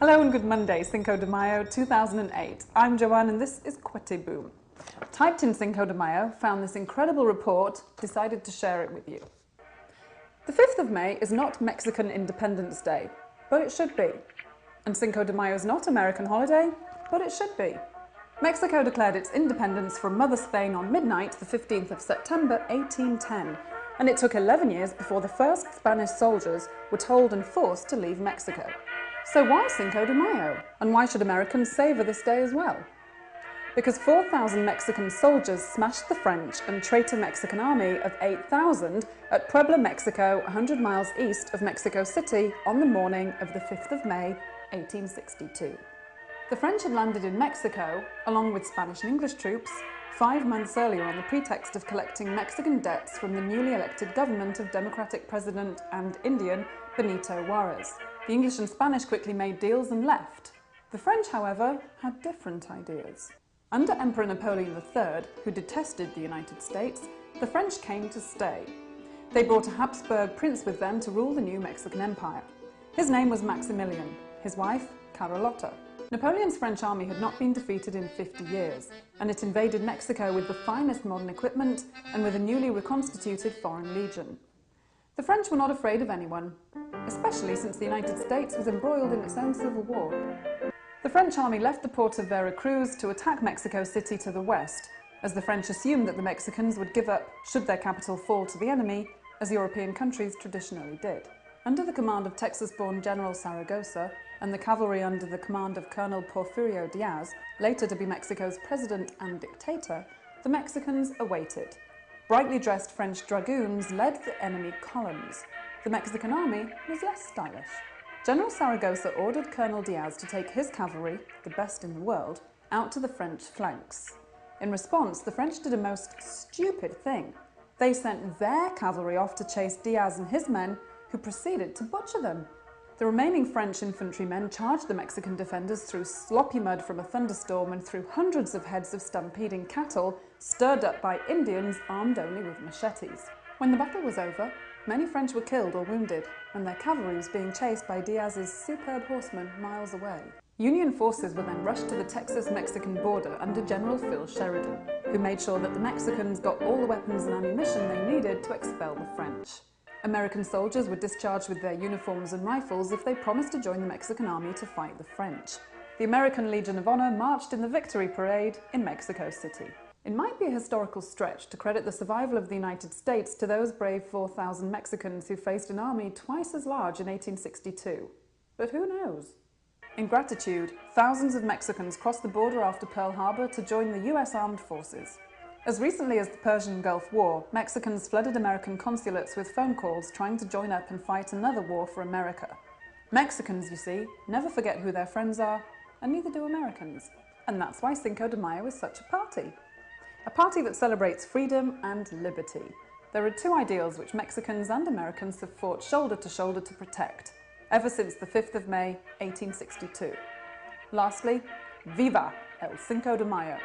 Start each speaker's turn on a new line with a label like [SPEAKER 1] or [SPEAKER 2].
[SPEAKER 1] Hello and good Monday, Cinco de Mayo 2008. I'm Joanne and this is Quete Boom. Typed in Cinco de Mayo, found this incredible report, decided to share it with you. The 5th of May is not Mexican Independence Day, but it should be. And Cinco de Mayo is not American holiday, but it should be. Mexico declared its independence from Mother Spain on midnight, the 15th of September 1810, and it took 11 years before the first Spanish soldiers were told and forced to leave Mexico. So why Cinco de Mayo? And why should Americans savour this day as well? Because 4,000 Mexican soldiers smashed the French and traitor Mexican army of 8,000 at Puebla, Mexico, 100 miles east of Mexico City on the morning of the 5th of May, 1862. The French had landed in Mexico, along with Spanish and English troops, 5 months earlier on the pretext of collecting Mexican debts from the newly elected government of Democratic President and Indian Benito Juarez. The English and Spanish quickly made deals and left. The French, however, had different ideas. Under Emperor Napoleon III, who detested the United States, the French came to stay. They brought a Habsburg prince with them to rule the new Mexican Empire. His name was Maximilian, his wife, Carlotta. Napoleon's French army had not been defeated in 50 years, and it invaded Mexico with the finest modern equipment and with a newly reconstituted foreign legion. The French were not afraid of anyone, especially since the United States was embroiled in its own civil war. The French army left the port of Veracruz to attack Mexico City to the west, as the French assumed that the Mexicans would give up should their capital fall to the enemy, as European countries traditionally did. Under the command of Texas-born General Zaragoza, and the cavalry under the command of Colonel Porfirio Diaz, later to be Mexico's president and dictator, the Mexicans awaited. Brightly dressed French dragoons led the enemy columns. The Mexican army was less stylish. General Zaragoza ordered Colonel Diaz to take his cavalry, the best in the world, out to the French flanks. In response, the French did a most stupid thing. They sent their cavalry off to chase Diaz and his men, who proceeded to butcher them. The remaining French infantrymen charged the Mexican defenders through sloppy mud from a thunderstorm and through hundreds of heads of stampeding cattle, stirred up by Indians armed only with machetes. When the battle was over, many French were killed or wounded, and their cavalry was being chased by Diaz's superb horsemen miles away. Union forces were then rushed to the Texas-Mexican border under General Phil Sheridan, who made sure that the Mexicans got all the weapons and ammunition they needed to expel the French. American soldiers were discharged with their uniforms and rifles if they promised to join the Mexican army to fight the French. The American Legion of Honor marched in the Victory Parade in Mexico City. It might be a historical stretch to credit the survival of the United States to those brave 4,000 Mexicans who faced an army twice as large in 1862. But who knows? In gratitude, thousands of Mexicans crossed the border after Pearl Harbor to join the US Armed Forces. As recently as the Persian Gulf War, Mexicans flooded American consulates with phone calls trying to join up and fight another war for America. Mexicans, you see, never forget who their friends are, and neither do Americans. And that's why Cinco de Mayo is such a party. A party that celebrates freedom and liberty. There are two ideals which Mexicans and Americans have fought shoulder to shoulder to protect, ever since the 5th of May, 1862. Lastly, Viva el Cinco de Mayo!